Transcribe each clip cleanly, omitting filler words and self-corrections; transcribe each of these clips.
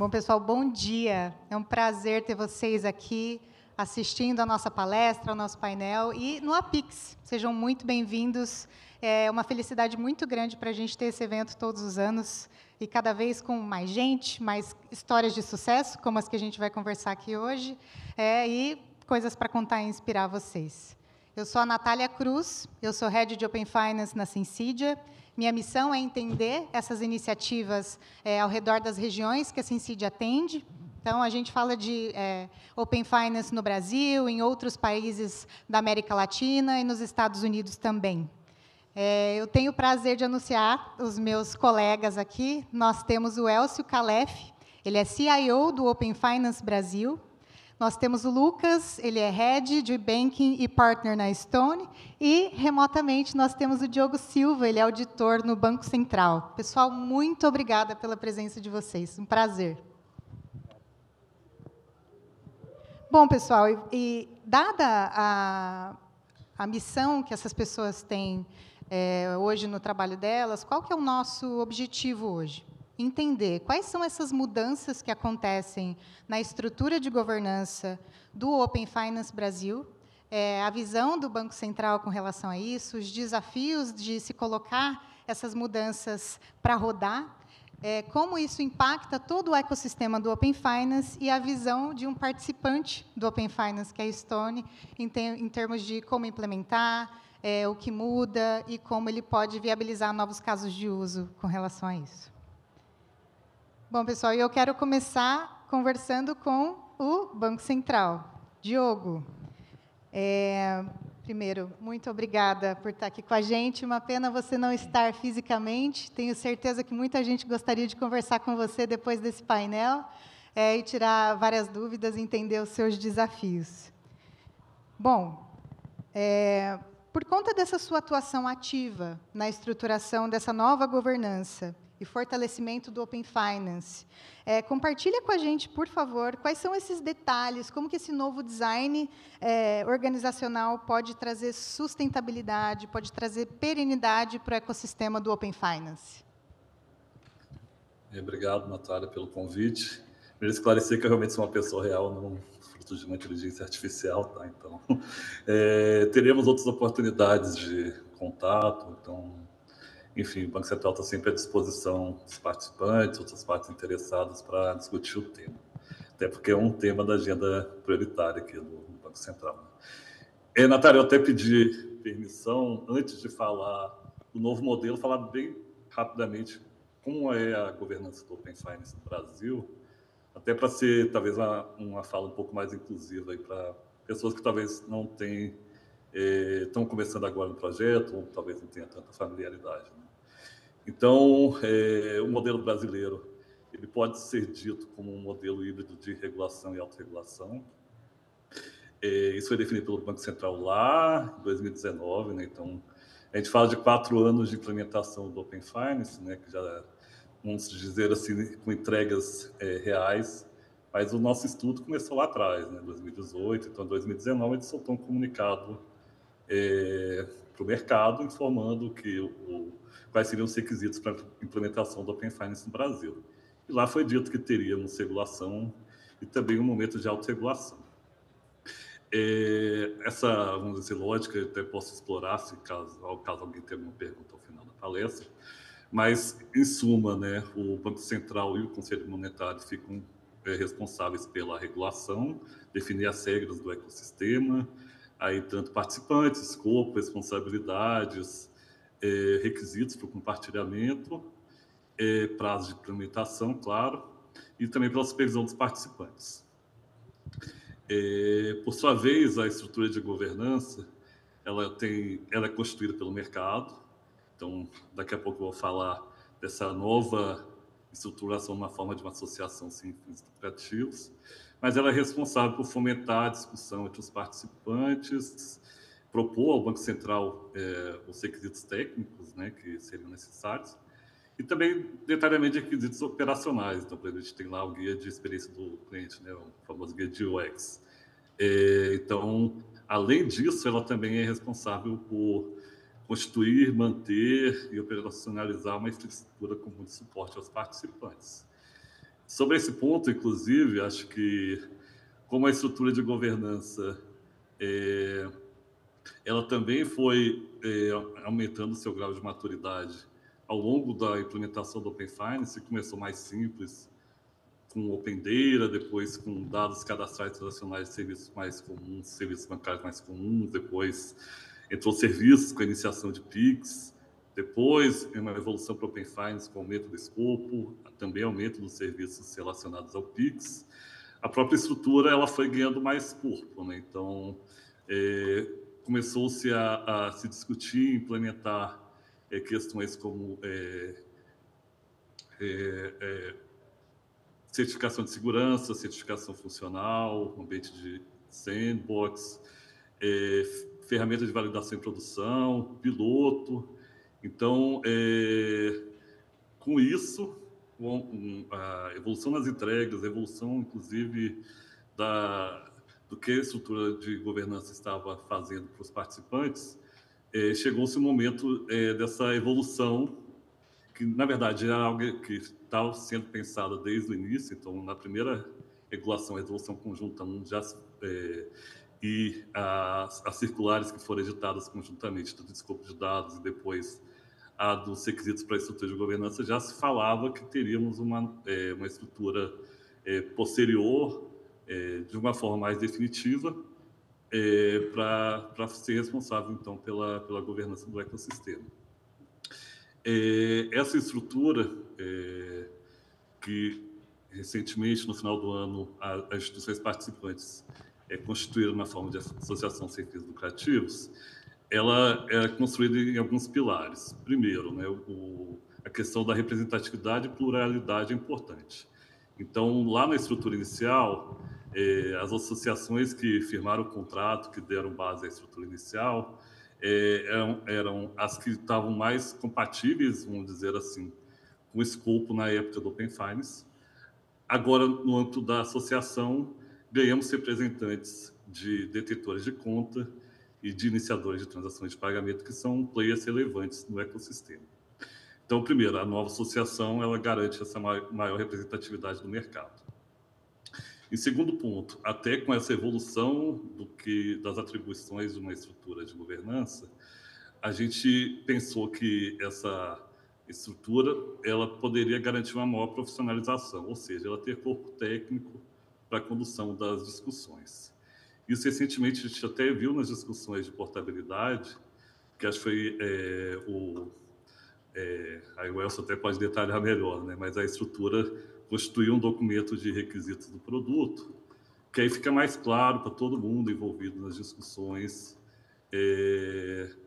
Bom, pessoal, bom dia. É um prazer ter vocês aqui assistindo a nossa palestra, ao nosso painel e no Apix. Sejam muito bem-vindos. É uma felicidade muito grande para a gente ter esse evento todos os anos e cada vez com mais gente, mais histórias de sucesso, como as que a gente vai conversar aqui hoje, e coisas para contar e inspirar vocês. Eu sou a Natália Cruz, eu sou Head de Open Finance na Sensidia. Minha missão é entender essas iniciativas ao redor das regiões que a Sensidia atende. Então, a gente fala de Open Finance no Brasil, em outros países da América Latina e nos Estados Unidos também. Eu tenho o prazer de anunciar os meus colegas aqui. Nós temos o Elcio Calef, ele é CIO do Open Finance Brasil. Nós temos o Lucas, ele é Head de Banking e Partner na Stone. E, remotamente, nós temos o Diogo Silva, ele é auditor no Banco Central. Pessoal, muito obrigada pela presença de vocês, um prazer. Bom, pessoal, dada a missão que essas pessoas têm hoje no trabalho delas, qual que é o nosso objetivo hoje? Entender quais são essas mudanças que acontecem na estrutura de governança do Open Finance Brasil, a visão do Banco Central com relação a isso, os desafios de se colocar essas mudanças para rodar, como isso impacta todo o ecossistema do Open Finance e a visão de um participante do Open Finance, que é a Stone, em termos de como implementar, o que muda e como ele pode viabilizar novos casos de uso com relação a isso. Bom, pessoal, eu quero começar conversando com o Banco Central. Diogo, primeiro, muito obrigada por estar aqui com a gente. Uma pena você não estar fisicamente. Tenho certeza que muita gente gostaria de conversar com você depois desse painel e tirar várias dúvidas e entender os seus desafios. Bom, por conta dessa sua atuação ativa na estruturação dessa nova governança e fortalecimento do Open Finance, compartilha com a gente, por favor, quais são esses detalhes, como que esse novo design organizacional pode trazer sustentabilidade, pode trazer perenidade para o ecossistema do Open Finance. Obrigado, Natália, pelo convite. Primeiro, esclarecer que eu realmente sou uma pessoa real, não fruto de uma inteligência artificial, tá? Então, teremos outras oportunidades de contato, então, enfim, o Banco Central está sempre à disposição dos participantes, outras partes interessadas para discutir o tema. Até porque é um tema da agenda prioritária aqui do Banco Central. Natália, eu até pedi permissão, antes de falar do novo modelo, falar bem rapidamente como é a governança do Open Finance no Brasil, até para ser, talvez, uma fala um pouco mais inclusiva para pessoas que talvez não tenham, estão começando agora no projeto, ou talvez não tenham tanta familiaridade, né? Então, o modelo brasileiro ele pode ser dito como um modelo híbrido de regulação e autorregulação. Isso foi definido pelo Banco Central lá em 2019, né? Então, a gente fala de 4 anos de implementação do Open Finance, né? Que já, vamos dizer assim, com entregas reais, mas o nosso estudo começou lá atrás, né? 2018, então em 2019 a gente soltou um comunicado para o mercado informando quais seriam os requisitos para a implementação do Open Finance no Brasil. E lá foi dito que teríamos regulação e também um momento de autorregulação. Essa, vamos dizer, lógica eu até posso explorar se caso alguém tenha alguma pergunta ao final da palestra, mas, em suma, né, o Banco Central e o Conselho Monetário ficam responsáveis pela regulação, definir as regras do ecossistema, aí tanto participantes, escopo, responsabilidades, requisitos para o compartilhamento, prazo de implementação, claro, e também pela supervisão dos participantes. Por sua vez, a estrutura de governança ela é constituída pelo mercado. Então, daqui a pouco eu vou falar dessa nova estruturação na forma de uma associação sem fins lucrativos, mas ela é responsável por fomentar a discussão entre os participantes, propor ao Banco Central os requisitos técnicos, né, que seriam necessários, e também detalhamento de requisitos operacionais. Então, por exemplo, a gente tem lá o guia de experiência do cliente, né, o famoso guia de UX. Então, além disso, ela também é responsável por constituir, manter e operacionalizar uma infraestrutura comum de suporte aos participantes. Sobre esse ponto, inclusive, acho que como a estrutura de governança ela também foi aumentando seu grau de maturidade ao longo da implementação do Open Finance, começou mais simples, com o Open Data, depois com dados cadastrais transacionais de serviços mais comuns, serviços bancários mais comuns, depois entrou serviços com a iniciação de PIX, depois uma evolução para o Open Finance com aumento do escopo, também aumento dos serviços relacionados ao PIX. A própria estrutura ela foi ganhando mais corpo, né? Então, começou-se a se discutir, implementar questões como certificação de segurança, certificação funcional, ambiente de sandbox, ferramenta de validação em produção, piloto. Então, com isso, a evolução das entregas, a evolução, inclusive, do que a estrutura de governança estava fazendo para os participantes, chegou-se o momento dessa evolução, que, na verdade, era algo que estava sendo pensado desde o início. Então, na primeira regulação, a resolução conjunta 1, e as circulares que foram editadas conjuntamente, do escopo de dados e depois a dos requisitos para a estrutura de governança, já se falava que teríamos uma estrutura posterior, de uma forma mais definitiva, para ser responsável, então, pela governança do ecossistema. Essa estrutura, que recentemente, no final do ano, as instituições participantes constituíram uma forma de associação sem fins lucrativos, ela é construída em alguns pilares. Primeiro, né, a questão da representatividade e pluralidade é importante. Então, lá na estrutura inicial, as associações que firmaram o contrato, que deram base à estrutura inicial, eram as que estavam mais compatíveis, vamos dizer assim, com o escopo na época do Open Finance. Agora, no âmbito da associação, ganhamos representantes de detentores de conta e de iniciadores de transações de pagamento, que são players relevantes no ecossistema. Então, primeiro, a nova associação ela garante essa maior representatividade do mercado. Em segundo ponto, até com essa evolução das atribuições de uma estrutura de governança, a gente pensou que essa estrutura ela poderia garantir uma maior profissionalização, ou seja, ela ter corpo técnico para a condução das discussões. Isso, recentemente, a gente até viu nas discussões de portabilidade, que acho que foi aí o Elcio até pode detalhar melhor, né? Mas a estrutura constituiu um documento de requisitos do produto, que aí fica mais claro para todo mundo envolvido nas discussões,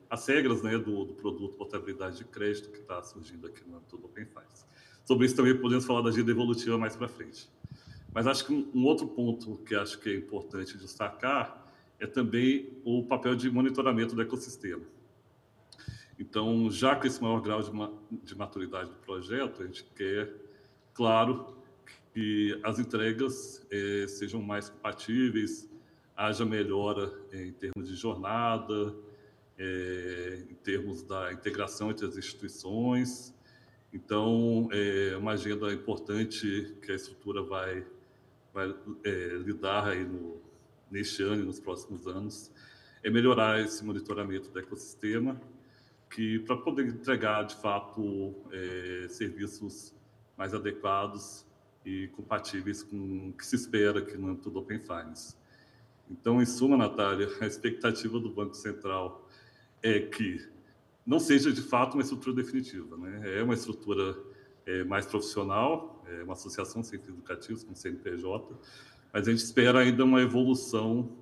as regras, né, do produto portabilidade de crédito que está surgindo aqui no âmbito do Open Finance. Sobre isso também podemos falar da agenda evolutiva mais para frente. Mas acho que um outro ponto que acho que é importante destacar é também o papel de monitoramento do ecossistema. Então, já com esse maior grau de maturidade do projeto, a gente quer, claro, que as entregas sejam mais compatíveis, haja melhora em termos de jornada, em termos da integração entre as instituições. Então, uma agenda importante que a estrutura vai lidar aí neste ano e nos próximos anos é melhorar esse monitoramento do ecossistema, que para poder entregar, de fato, serviços mais adequados e compatíveis com o que se espera aqui no âmbito do Open Finance. Então, em suma, Natália, a expectativa do Banco Central é que não seja, de fato, uma estrutura definitiva, né? É uma estrutura mais profissional, uma associação sem fins lucrativos, com CNPJ, mas a gente espera ainda uma evolução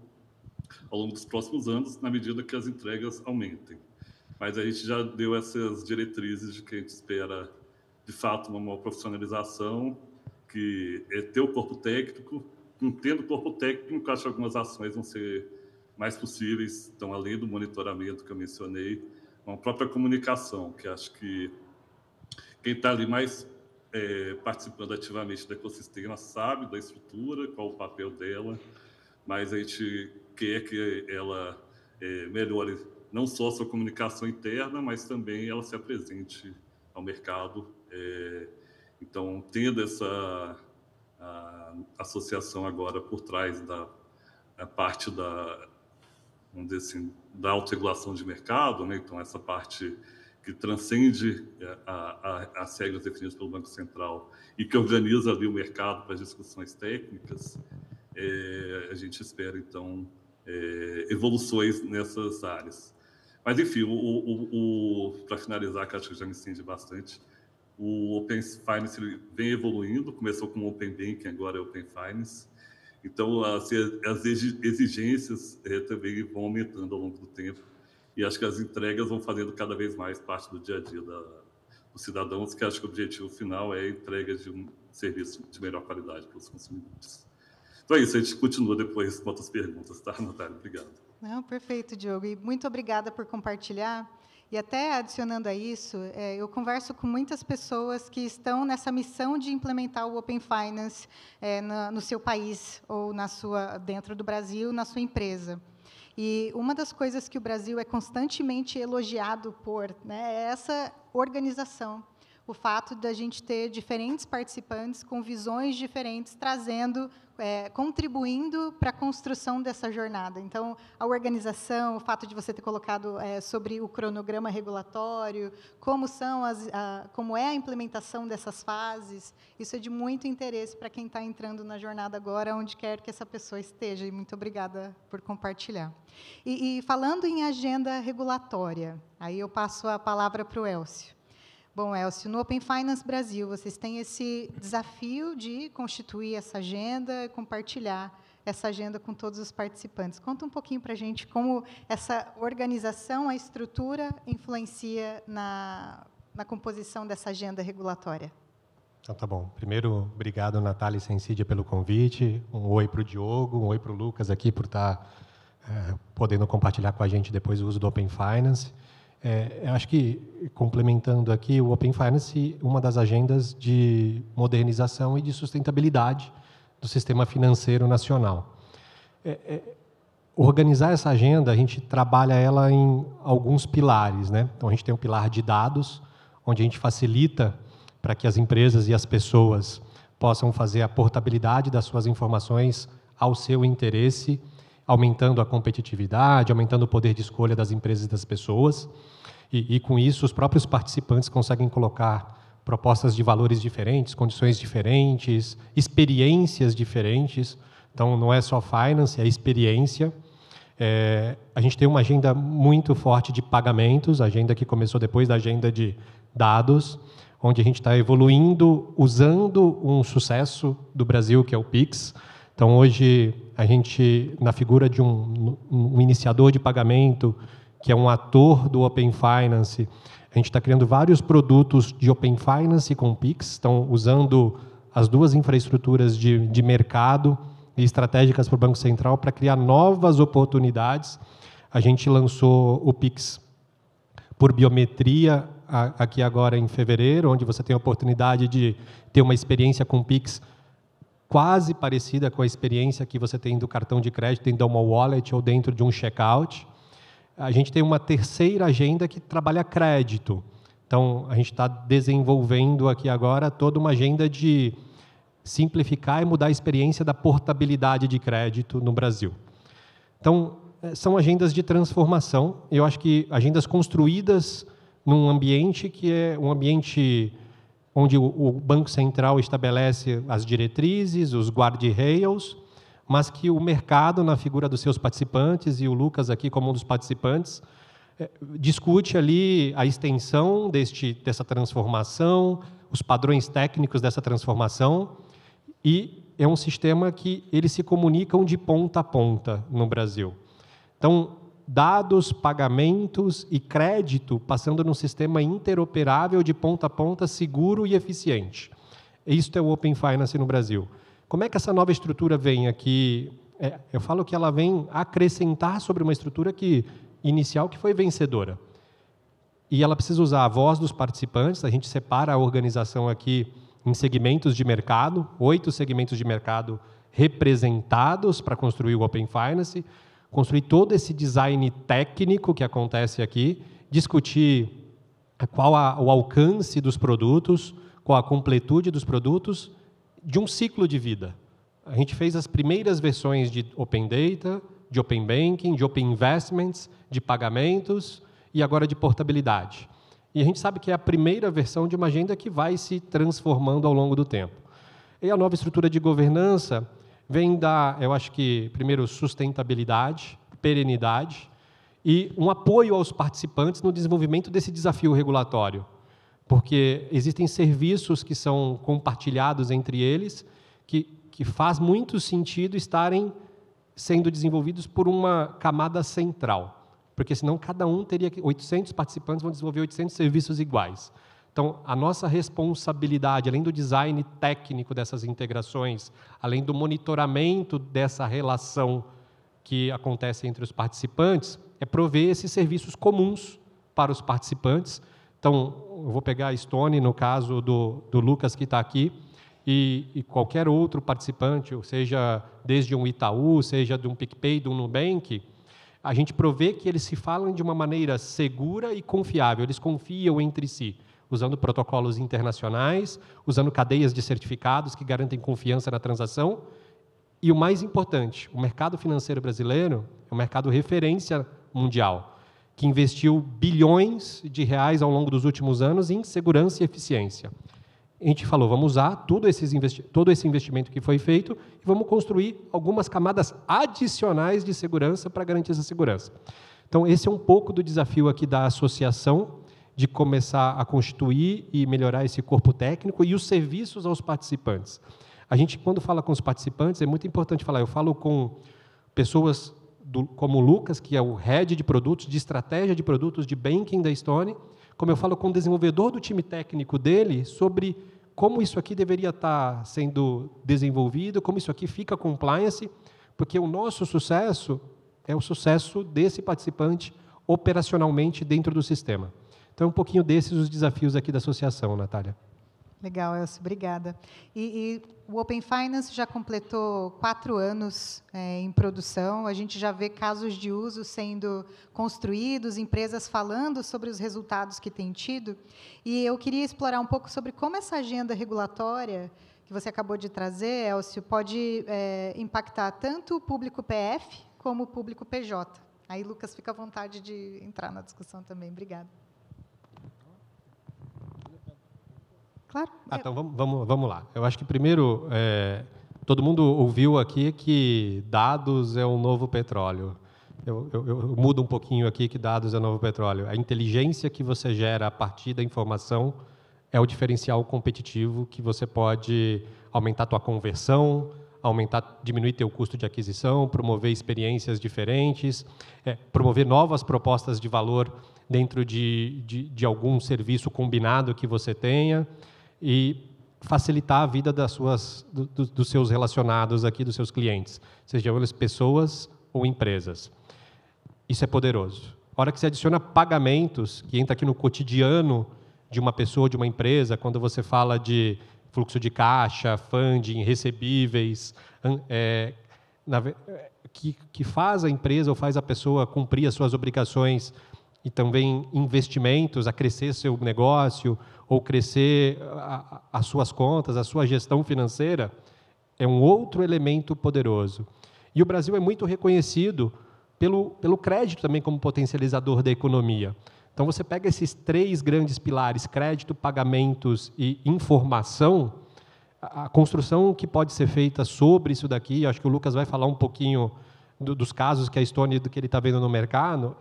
ao longo dos próximos anos, na medida que as entregas aumentem. Mas a gente já deu essas diretrizes de que a gente espera, de fato, uma maior profissionalização, que é ter o corpo técnico. Não tendo corpo técnico, acho que algumas ações vão ser mais possíveis. Então, além do monitoramento que eu mencionei, uma própria comunicação, que acho que quem está ali mais participando ativamente do ecossistema sabe da estrutura, qual o papel dela, mas a gente quer que ela melhore não só a sua comunicação interna, mas também ela se apresente ao mercado. Então, tendo associação agora por trás da parte da, vamos dizer assim, da autorregulação de mercado, né? Então, essa parte que transcende as regras definidas pelo Banco Central e que organiza ali o mercado para as discussões técnicas, a gente espera, então, evoluções nessas áreas. Mas, enfim, para finalizar, que acho que já me estendi bastante, o Open Finance vem evoluindo, começou com o Open Banking, agora é Open Finance. Então, as exigências também vão aumentando ao longo do tempo. E acho que as entregas vão fazendo cada vez mais parte do dia a dia dos cidadãos, que acho que o objetivo final é a entrega de um serviço de melhor qualidade para os consumidores. Então é isso, a gente continua depois com outras perguntas, tá, Natália? Obrigado. Não, perfeito, Diogo. E muito obrigada por compartilhar. E até adicionando a isso, eu converso com muitas pessoas que estão nessa missão de implementar o Open Finance no seu país ou dentro do Brasil, na sua empresa. E uma das coisas que o Brasil é constantemente elogiado por, né, é essa organização. O fato da gente ter diferentes participantes com visões diferentes, trazendo, contribuindo para a construção dessa jornada. Então, a organização, o fato de você ter colocado sobre o cronograma regulatório, como é a implementação dessas fases, isso é de muito interesse para quem está entrando na jornada agora, onde quer que essa pessoa esteja. E muito obrigada por compartilhar. E falando em agenda regulatória, aí eu passo a palavra para o Elcio. Bom, Elcio, no Open Finance Brasil, vocês têm esse desafio de constituir essa agenda e compartilhar essa agenda com todos os participantes. Conta um pouquinho para a gente como essa organização, a estrutura, influencia na composição dessa agenda regulatória. Então, tá bom. Primeiro, obrigado, Natália e Sensídia, pelo convite. Um oi para o Diogo, um oi para o Lucas aqui por estar podendo compartilhar com a gente depois o uso do Open Finance. Eu acho que, complementando aqui, o Open Finance, uma das agendas de modernização e de sustentabilidade do sistema financeiro nacional. Organizar essa agenda, a gente trabalha ela em alguns pilares, né? Então, a gente tem um pilar de dados, onde a gente facilita para que as empresas e as pessoas possam fazer a portabilidade das suas informações ao seu interesse, aumentando a competitividade, aumentando o poder de escolha das empresas e das pessoas. E com isso, os próprios participantes conseguem colocar propostas de valores diferentes, condições diferentes, experiências diferentes. Então, não é só finance, é experiência. A gente tem uma agenda muito forte de pagamentos, a agenda que começou depois da agenda de dados, onde a gente está evoluindo, usando um sucesso do Brasil, que é o Pix. Então, hoje, a gente, na figura de um iniciador de pagamento, que é um ator do Open Finance, a gente está criando vários produtos de Open Finance com Pix, estão usando as duas infraestruturas de mercado e estratégicas para o Banco Central para criar novas oportunidades. A gente lançou o Pix por biometria aqui agora em fevereiro, onde você tem a oportunidade de ter uma experiência com Pix quase parecida com a experiência que você tem do cartão de crédito dentro de uma wallet ou dentro de um checkout. A gente tem uma terceira agenda que trabalha crédito. Então, a gente está desenvolvendo aqui agora toda uma agenda de simplificar e mudar a experiência da portabilidade de crédito no Brasil. Então, são agendas de transformação. Eu acho que agendas construídas num ambiente que é um ambiente onde o Banco Central estabelece as diretrizes, os guardrails, mas que o mercado, na figura dos seus participantes, e o Lucas aqui como um dos participantes, discute ali a extensão dessa transformação, os padrões técnicos dessa transformação, e é um sistema que eles se comunicam de ponta a ponta no Brasil. Então, dados, pagamentos e crédito passando num sistema interoperável de ponta a ponta, seguro e eficiente. Isso é o Open Finance no Brasil. Como é que essa nova estrutura vem aqui? Eu falo que ela vem acrescentar sobre uma estrutura inicial que foi vencedora. E ela precisa usar a voz dos participantes. A gente separa a organização aqui em segmentos de mercado, 8 segmentos de mercado representados para construir o Open Finance, construir todo esse design técnico que acontece aqui, discutir qual o alcance dos produtos, qual a completude dos produtos, de um ciclo de vida. A gente fez as primeiras versões de Open Data, de Open Banking, de Open Investments, de pagamentos e agora de portabilidade. E a gente sabe que é a primeira versão de uma agenda que vai se transformando ao longo do tempo. E a nova estrutura de governança vem da, eu acho que, primeiro, sustentabilidade, perenidade e um apoio aos participantes no desenvolvimento desse desafio regulatório. Porque existem serviços que são compartilhados entre eles que faz muito sentido estarem sendo desenvolvidos por uma camada central, porque senão cada um teria 800 participantes vão desenvolver 800 serviços iguais. Então, a nossa responsabilidade, além do design técnico dessas integrações, além do monitoramento dessa relação que acontece entre os participantes, é prover esses serviços comuns para os participantes. Então, eu vou pegar a Stone, no caso do Lucas, que está aqui, e qualquer outro participante, ou seja, desde um Itaú, seja de um PicPay, de um Nubank, a gente provê que eles se falam de uma maneira segura e confiável, eles confiam entre si, usando protocolos internacionais, usando cadeias de certificados que garantem confiança na transação. E o mais importante, o mercado financeiro brasileiro é um mercado referência mundial, que investiu bilhões de reais ao longo dos últimos anos em segurança e eficiência. A gente falou, vamos usar todo esse investimento que foi feito e vamos construir algumas camadas adicionais de segurança para garantir essa segurança. Então, esse é um pouco do desafio aqui da associação, de começar a constituir e melhorar esse corpo técnico e os serviços aos participantes. A gente, quando fala com os participantes, é muito importante falar, eu falo com pessoas como o Lucas, que é o head de produtos, de estratégia de produtos, de banking da Stone, como eu falo com o desenvolvedor do time técnico dele, sobre como isso aqui deveria estar sendo desenvolvido, como isso aqui fica compliance, porque o nosso sucesso é o sucesso desse participante operacionalmente dentro do sistema. Então, um pouquinho desses os desafios aqui da associação, Natália. Legal, Elcio, obrigada. E o Open Finance já completou 4 anos em produção, a gente já vê casos de uso sendo construídos, empresas falando sobre os resultados que têm tido, e eu queria explorar um pouco sobre como essa agenda regulatória que você acabou de trazer, Elcio, pode impactar tanto o público PF como o público PJ. Aí, Lucas, fica à vontade de entrar na discussão também. Obrigada. Claro. Então, vamos lá. Eu acho que, primeiro, todo mundo ouviu aqui que dados é o novo petróleo. Eu mudo um pouquinho aqui que dados é o novo petróleo. A inteligência que você gera a partir da informação é o diferencial competitivo que você pode aumentar a tua conversão, diminuir teu custo de aquisição, promover experiências diferentes, promover novas propostas de valor dentro de algum serviço combinado que você tenha, e facilitar a vida dos seus relacionados aqui, dos seus clientes, sejam eles pessoas ou empresas. Isso é poderoso. A hora que você adiciona pagamentos, que entra aqui no cotidiano de uma pessoa, de uma empresa, quando você fala de fluxo de caixa, funding, recebíveis, que faz a empresa ou faz a pessoa cumprir as suas obrigações e também investimentos, a crescer seu negócio ou crescer as suas contas, a sua gestão financeira, é um outro elemento poderoso. E o Brasil é muito reconhecido pelo crédito também como potencializador da economia. Então, você pega esses 3 grandes pilares, crédito, pagamentos e informação, a construção que pode ser feita sobre isso daqui, acho que o Lucas vai falar um pouquinho dos casos que a Stone, do que ele está vendo no mercado,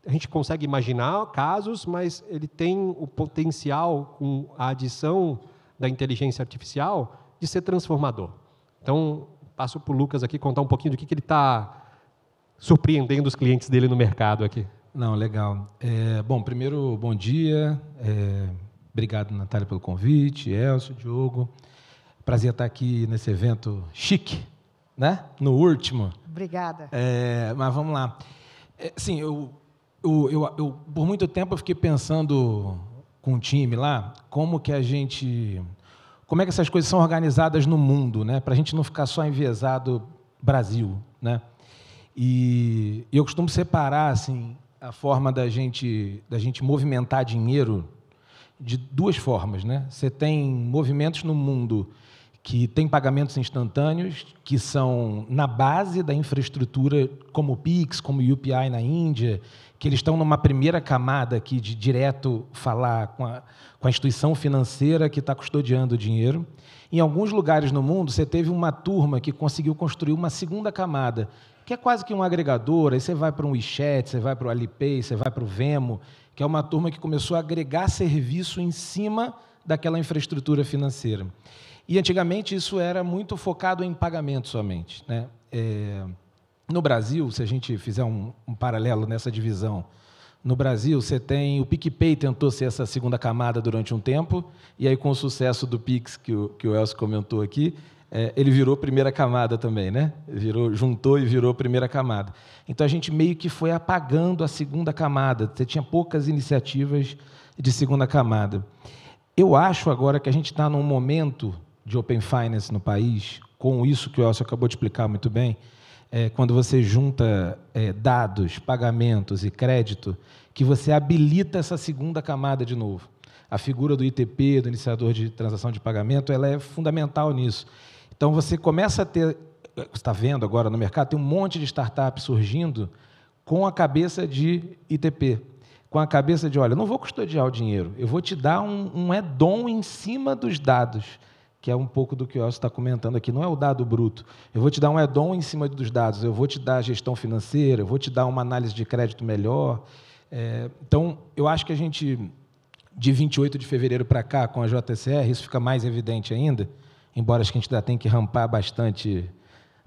a gente consegue imaginar casos, mas ele tem o potencial, com a adição da inteligência artificial, de ser transformador. Então, passo para o Lucas aqui contar um pouquinho do que ele está surpreendendo os clientes dele no mercado aqui. Não, legal. Bom, primeiro, bom dia. Obrigado, Natália, pelo convite. Elcio, Diogo. Prazer estar aqui nesse evento chique, né? No último. Obrigada. Mas vamos lá. Sim, eu por muito tempo eu fiquei pensando com o time lá como é que essas coisas são organizadas no mundo, né? Para a gente não ficar só enviesado Brasil, né? E eu costumo separar assim a forma da gente movimentar dinheiro de 2 formas, né? Você tem movimentos no mundo que tem pagamentos instantâneos, que são na base da infraestrutura, como o Pix, como o UPI na Índia, que eles estão numa primeira camada aqui de direto falar com a instituição financeira que está custodiando o dinheiro. Em alguns lugares no mundo, você teve uma turma que conseguiu construir uma segunda camada, que é quase que um agregador. Aí você vai para um WeChat, você vai para o Alipay, você vai para o Venmo, que é uma turma que começou a agregar serviço em cima daquela infraestrutura financeira. E, antigamente, isso era muito focado em pagamento somente, né? No Brasil, se a gente fizer um paralelo nessa divisão, no Brasil, você tem o PicPay, tentou ser essa segunda camada durante um tempo, e aí, com o sucesso do Pix, que o Elcio comentou aqui, ele virou primeira camada também, né? Juntou e virou primeira camada. Então, a gente meio que foi apagando a segunda camada. Você tinha poucas iniciativas de segunda camada. Eu acho agora que a gente está num momento de Open Finance no país, com isso que o Elcio acabou de explicar muito bem, quando você junta dados, pagamentos e crédito, que você habilita essa segunda camada de novo. A figura do ITP, do iniciador de transação de pagamento, ela é fundamental nisso. Então, você começa a ter... Você está vendo agora no mercado, tem um monte de startups surgindo com a cabeça de ITP, com a cabeça de, olha, eu não vou custodiar o dinheiro, eu vou te dar um add-on em cima dos dados, que é um pouco do que o Elcio está comentando aqui, não é o dado bruto. Eu vou te dar um add-on em cima dos dados, eu vou te dar gestão financeira, eu vou te dar uma análise de crédito melhor. Então, eu acho que a gente, de 28 de fevereiro para cá, com a JCR, isso fica mais evidente ainda, embora acho que a gente ainda tenha que rampar bastante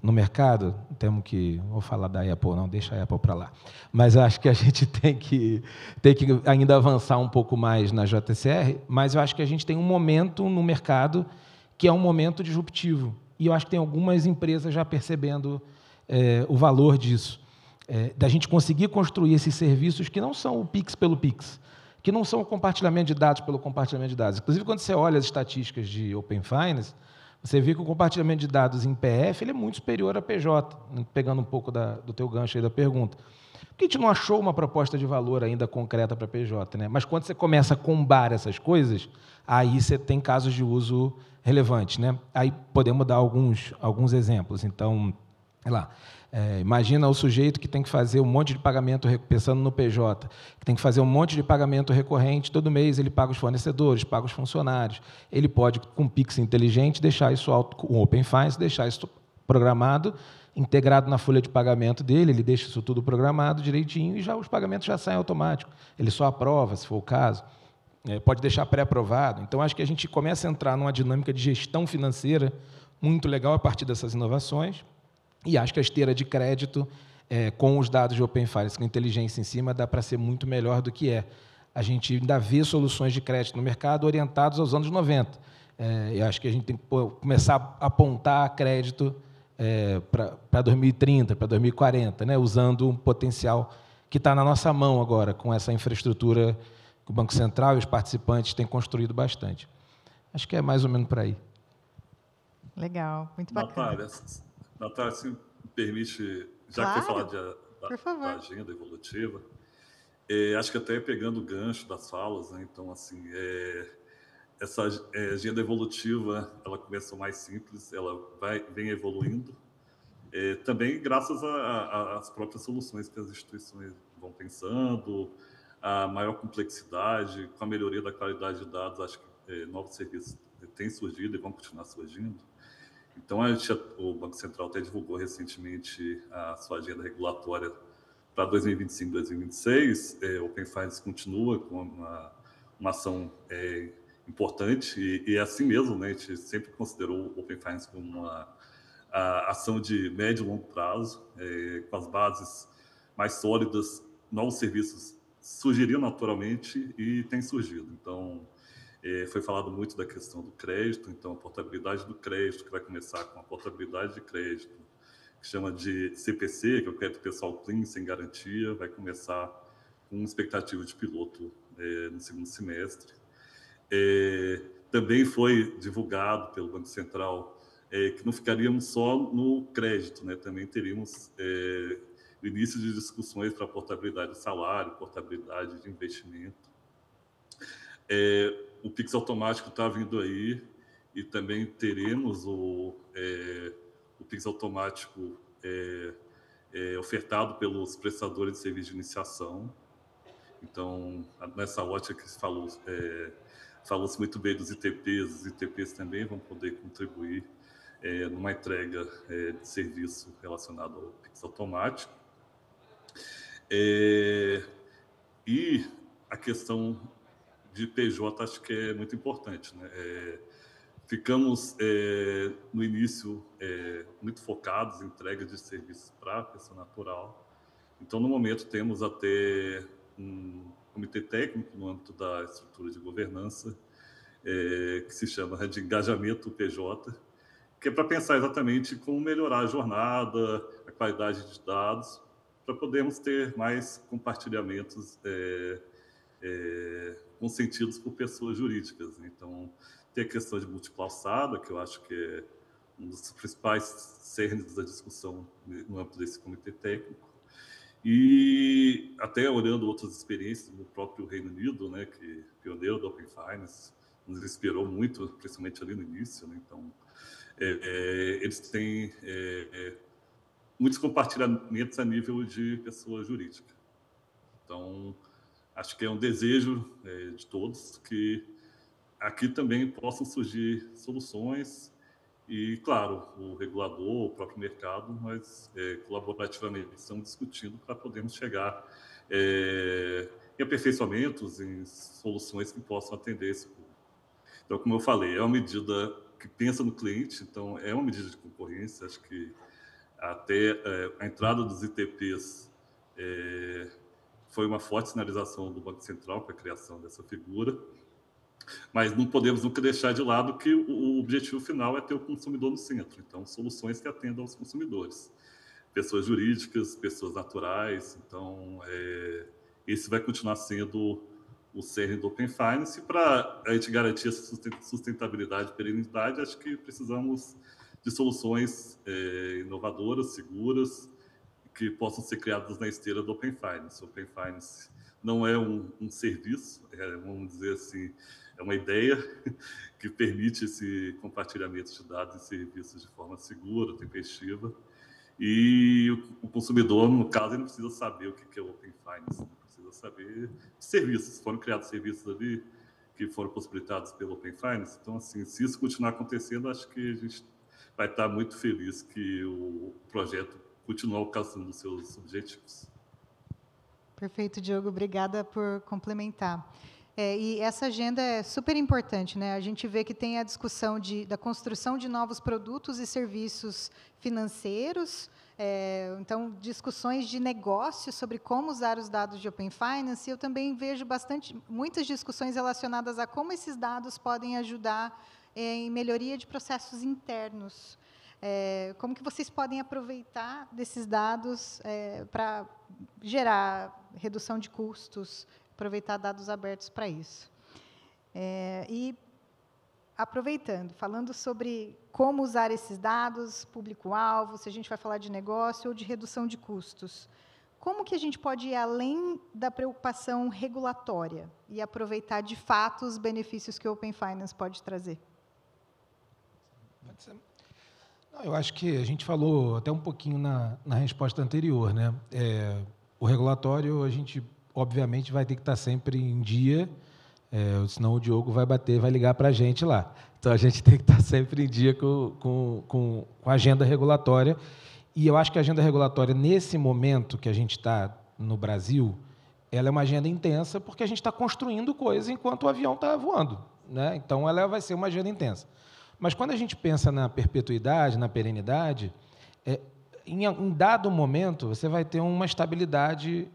no mercado, temos que... Vou falar da Apple, não, deixa a Apple para lá. Mas acho que a gente tem que ainda avançar um pouco mais na JCR, mas eu acho que a gente tem um momento no mercado que é um momento disruptivo. E eu acho que tem algumas empresas já percebendo o valor disso, da gente conseguir construir esses serviços que não são o Pix pelo Pix, que não são o compartilhamento de dados pelo compartilhamento de dados. Inclusive, quando você olha as estatísticas de Open Finance, você vê que o compartilhamento de dados em PF ele é muito superior a PJ, pegando um pouco do teu gancho aí da pergunta. Porque a gente não achou uma proposta de valor ainda concreta para PJ, né? Mas quando você começa a combar essas coisas, aí você tem casos de uso relevantes, né? Aí podemos dar alguns exemplos. Então, sei lá, imagina o sujeito que tem que fazer um monte de pagamento, pensando no PJ, que tem que fazer um monte de pagamento recorrente, todo mês ele paga os fornecedores, paga os funcionários. Ele pode, com Pix inteligente, deixar isso com Open Finance, deixar isso programado, integrado na folha de pagamento dele, ele deixa isso tudo programado direitinho e já os pagamentos já saem automáticos. Ele só aprova, se for o caso. Pode deixar pré-aprovado. Então, acho que a gente começa a entrar numa dinâmica de gestão financeira muito legal a partir dessas inovações. E acho que a esteira de crédito, com os dados de Open Finance, com inteligência em cima, dá para ser muito melhor do que é. A gente ainda vê soluções de crédito no mercado orientadas aos anos 90. Eu acho que a gente tem que começar a apontar crédito para 2030, para 2040, né? Usando um potencial que está na nossa mão agora, com essa infraestrutura que o Banco Central e os participantes têm construído bastante. Acho que é mais ou menos por aí. Legal, muito bacana. Natália, se me permite, já claro, que foi falar da agenda evolutiva, acho que até pegando o gancho das falas, né? Então, assim, essa agenda evolutiva, ela começou mais simples, ela vem evoluindo, também graças às próprias soluções que as instituições vão pensando, a maior complexidade, com a melhoria da qualidade de dados, acho que novos serviços têm surgido e vão continuar surgindo. Então, o Banco Central até divulgou recentemente a sua agenda regulatória para 2025 e 2026. O Open Finance continua com uma ação importante e é assim mesmo, né? A gente sempre considerou o Open Finance como uma ação de médio e longo prazo, com as bases mais sólidas, novos serviços surgiriam naturalmente e têm surgido. Então, foi falado muito da questão do crédito, então a portabilidade do crédito, que vai começar com a portabilidade de crédito, que chama de CPC, que é o crédito pessoal clean, sem garantia, vai começar com expectativa de piloto no segundo semestre. Também foi divulgado pelo Banco Central que não ficaríamos só no crédito, né? Também teríamos o início de discussões para portabilidade de salário, portabilidade de investimento. O Pix automático está vindo aí e também teremos o PIX automático ofertado pelos prestadores de serviço de iniciação. Então, nessa ótica que se falou-se muito bem dos ITPs, os ITPs também vão poder contribuir numa entrega de serviço relacionado ao PIX automático. E a questão de PJ acho que é muito importante, né? Ficamos, no início, muito focados em entrega de serviços para a pessoa natural. Então, no momento, temos até um comitê técnico no âmbito da estrutura de governança, que se chama de engajamento PJ, que é para pensar exatamente como melhorar a jornada, a qualidade de dados, para podermos ter mais compartilhamentos consentidos por pessoas jurídicas. Então, tem a questão de múltipla alçada, que eu acho que é um dos principais cernes da discussão no âmbito desse comitê técnico. E até olhando outras experiências no próprio Reino Unido, né, que pioneiro do Open Finance, nos inspirou muito, principalmente ali no início, né? Então, eles têm muitos compartilhamentos a nível de pessoa jurídica. Então, acho que é um desejo de todos que aqui também possam surgir soluções e, claro, o regulador, o próprio mercado, nós colaborativamente estamos discutindo para podermos chegar em aperfeiçoamentos, em soluções que possam atender esse público. Então, como eu falei, é uma medida que pensa no cliente, então é uma medida de concorrência. Acho que até a entrada dos ITPs foi uma forte sinalização do Banco Central para a criação dessa figura, mas não podemos nunca deixar de lado que o objetivo final é ter o consumidor no centro. Então, soluções que atendam aos consumidores, pessoas jurídicas, pessoas naturais. Então, esse vai continuar sendo o cerne do Open Finance. E para a gente garantir essa sustentabilidade e perenidade, acho que precisamos de soluções inovadoras, seguras, que possam ser criadas na esteira do Open Finance. O Open Finance não é um serviço, vamos dizer assim, é uma ideia que permite esse compartilhamento de dados e serviços de forma segura, tempestiva. E o consumidor, no caso, ele não precisa saber o que é o Open Finance, ele precisa saber serviços. Foram criados serviços ali que foram possibilitados pelo Open Finance. Então, assim, se isso continuar acontecendo, acho que a gente vai estar muito feliz que o projeto continue alcançando os seus objetivos. Perfeito, Diogo. Obrigada por complementar. E essa agenda é super importante, né? A gente vê que tem a discussão da construção de novos produtos e serviços financeiros, então, discussões de negócio sobre como usar os dados de Open Finance. Eu também vejo muitas discussões relacionadas a como esses dados podem ajudar em melhoria de processos internos. Como que vocês podem aproveitar desses dados para gerar redução de custos, aproveitar dados abertos para isso. E, aproveitando, falando sobre como usar esses dados, público-alvo, se a gente vai falar de negócio ou de redução de custos, como que a gente pode ir além da preocupação regulatória e aproveitar, de fato, os benefícios que o Open Finance pode trazer? Pode ser. Não, eu acho que a gente falou até um pouquinho na resposta anterior, né? O regulatório, a gente obviamente vai ter que estar sempre em dia, senão o Diogo vai ligar para a gente lá. Então, a gente tem que estar sempre em dia com a agenda regulatória. E eu acho que a agenda regulatória, nesse momento que a gente está no Brasil, ela é uma agenda intensa, porque a gente está construindo coisas enquanto o avião está voando, né? Então, ela vai ser uma agenda intensa. Mas, quando a gente pensa na perpetuidade, na perenidade, em um dado momento, você vai ter uma estabilidade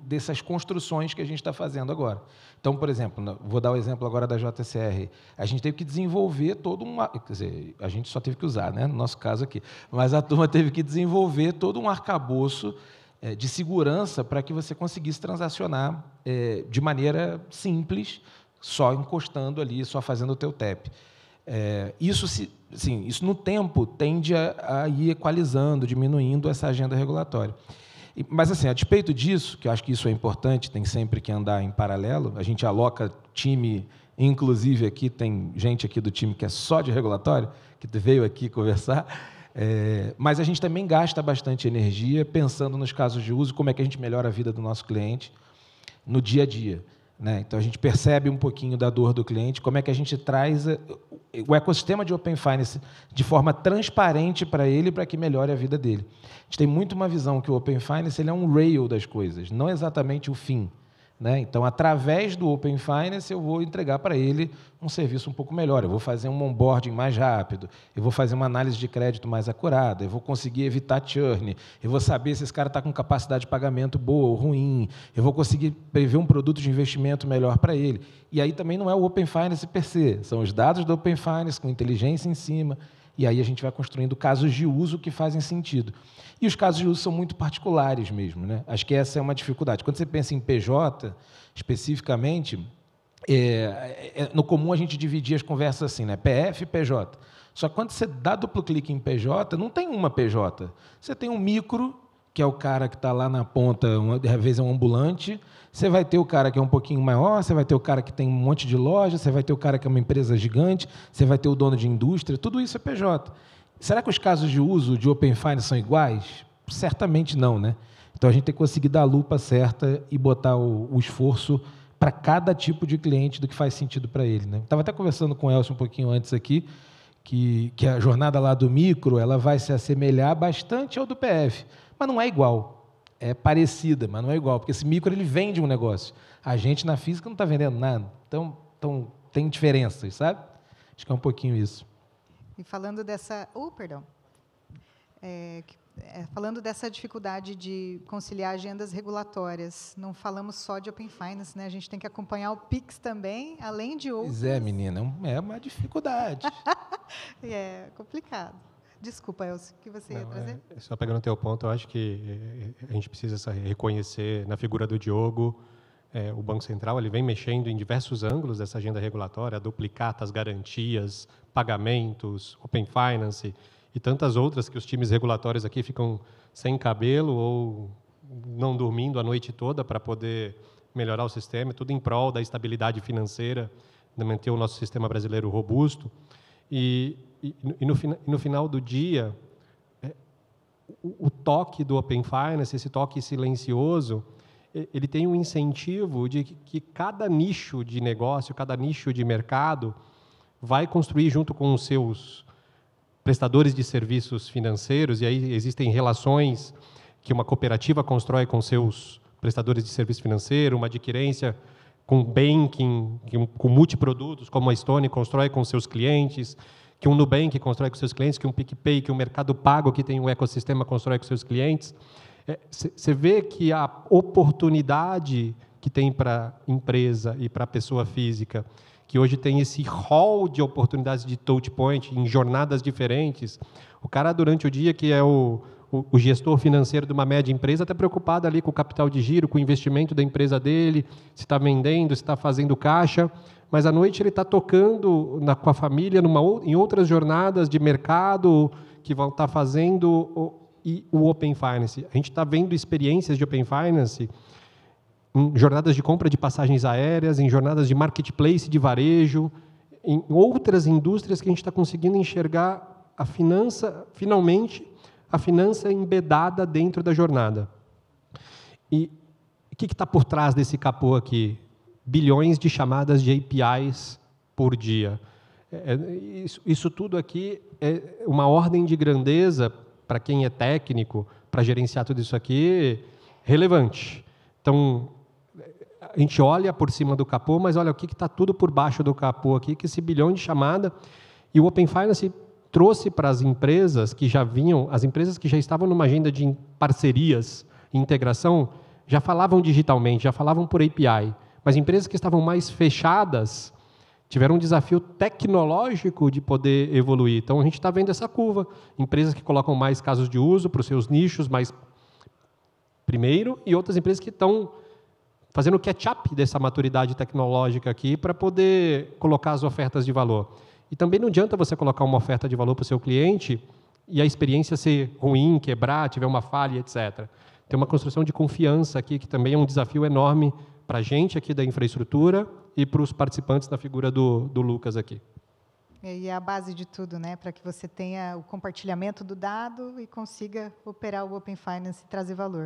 dessas construções que a gente está fazendo agora. Então, por exemplo, vou dar o exemplo agora da JCR. A gente teve que desenvolver todo quer dizer, a gente só teve que usar, né, no nosso caso aqui, mas a turma teve que desenvolver todo um arcabouço de segurança para que você conseguisse transacionar de maneira simples, só encostando ali, só fazendo o teu TEP. Isso no tempo tende a ir equalizando, diminuindo essa agenda regulatória. Mas, assim, a despeito disso, que eu acho que isso é importante, tem sempre que andar em paralelo, a gente aloca time Inclusive, aqui tem gente aqui do time que é só de regulatório, que veio aqui conversar. Mas a gente também gasta bastante energia pensando nos casos de uso, como é que a gente melhora a vida do nosso cliente no dia a dia, né? Então, a gente percebe um pouquinho da dor do cliente, como é que a gente traz o ecossistema de Open Finance de forma transparente para ele, para que melhore a vida dele. A gente tem muito uma visão que o Open Finance ele é um rail das coisas, não exatamente o fim, né? Então, através do Open Finance, eu vou entregar para ele um serviço um pouco melhor. Eu vou fazer um onboarding mais rápido, eu vou fazer uma análise de crédito mais acurada, eu vou conseguir evitar churn, eu vou saber se esse cara está com capacidade de pagamento boa ou ruim, eu vou conseguir prever um produto de investimento melhor para ele. E aí também não é o Open Finance per se, são os dados do Open Finance com inteligência em cima, e aí a gente vai construindo casos de uso que fazem sentido. E os casos de uso são muito particulares mesmo, né? Acho que essa é uma dificuldade. Quando você pensa em PJ, especificamente, no comum a gente dividir as conversas assim, né? PF e PJ. Só que quando você dá duplo clique em PJ, não tem uma PJ. Você tem um micro, que é o cara que está lá na ponta, às vezes é um ambulante, você vai ter o cara que é um pouquinho maior, você vai ter o cara que tem um monte de loja, você vai ter o cara que é uma empresa gigante, você vai ter o dono de indústria, tudo isso é PJ. Será que os casos de uso de Open Finance são iguais? Certamente não, né? Então, a gente tem que conseguir dar a lupa certa e botar o esforço para cada tipo de cliente do que faz sentido para ele, né? Estava até conversando com o Elcio um pouquinho antes aqui, que a jornada lá do micro ela vai se assemelhar bastante ao do PF, mas não é igual. É parecida, mas não é igual, porque esse micro ele vende um negócio. A gente, na física, não está vendendo nada. Então, tem diferenças, sabe? Acho que é um pouquinho isso. E falando dessa... falando dessa dificuldade de conciliar agendas regulatórias, não falamos só de Open Finance, né? A gente tem que acompanhar o PIX também, além de outros... Pois é, menina, é uma dificuldade. É complicado. Desculpa, Elcio, o que você ia trazer? Só pegando o teu ponto, eu acho que a gente precisa reconhecer na figura do Diogo, o Banco Central ele vem mexendo em diversos ângulos dessa agenda regulatória, duplicatas, garantias, pagamentos, Open Finance e tantas outras que os times regulatórios aqui ficam sem cabelo ou não dormindo a noite toda para poder melhorar o sistema, tudo em prol da estabilidade financeira, de manter o nosso sistema brasileiro robusto. E no final do dia, o toque do Open Finance, esse toque silencioso, ele tem um incentivo de que cada nicho de negócio, cada nicho de mercado vai construir junto com os seus prestadores de serviços financeiros, e aí existem relações que uma cooperativa constrói com seus prestadores de serviço financeiro, uma adquirência com banking, com multiprodutos, como a Stone constrói com seus clientes, que um Nubank constrói com seus clientes, que um PicPay, que um Mercado Pago, que tem um ecossistema, constrói com seus clientes. Você vê que a oportunidade que tem para a empresa e para a pessoa física, que hoje tem esse hall de oportunidades de touch point em jornadas diferentes, o cara durante o dia que é o gestor financeiro de uma média empresa está preocupado ali com o capital de giro, com o investimento da empresa dele, se está vendendo, se está fazendo caixa, mas à noite ele está tocando com a família em outras jornadas de mercado que vão estar fazendo o Open Finance. A gente está vendo experiências de Open Finance em jornadas de compra de passagens aéreas, em jornadas de marketplace de varejo, em outras indústrias que a gente está conseguindo enxergar a finança, finalmente, a finança embedada dentro da jornada. E o que está por trás desse capô aqui? Bilhões de chamadas de APIs por dia. Isso tudo aqui é uma ordem de grandeza, para quem é técnico, para gerenciar tudo isso aqui, relevante. Então, a gente olha por cima do capô, mas olha o que está tudo por baixo do capô aqui, que esse bilhão de chamada, e o Open Finance trouxe para as empresas que já vinham, as empresas que já estavam numa agenda de parcerias e integração, já falavam digitalmente, já falavam por API, mas empresas que estavam mais fechadas tiveram um desafio tecnológico de poder evoluir. Então, a gente está vendo essa curva. Empresas que colocam mais casos de uso para os seus nichos mais primeiro, e outras empresas que estão fazendo o catch-up dessa maturidade tecnológica aqui para poder colocar as ofertas de valor. E também não adianta você colocar uma oferta de valor para o seu cliente e a experiência ser ruim, quebrar, tiver uma falha, etc. Tem uma construção de confiança aqui, que também é um desafio enorme para a gente aqui da infraestrutura e para os participantes na figura do Lucas aqui. E é a base de tudo, né? Para que você tenha o compartilhamento do dado e consiga operar o Open Finance e trazer valor.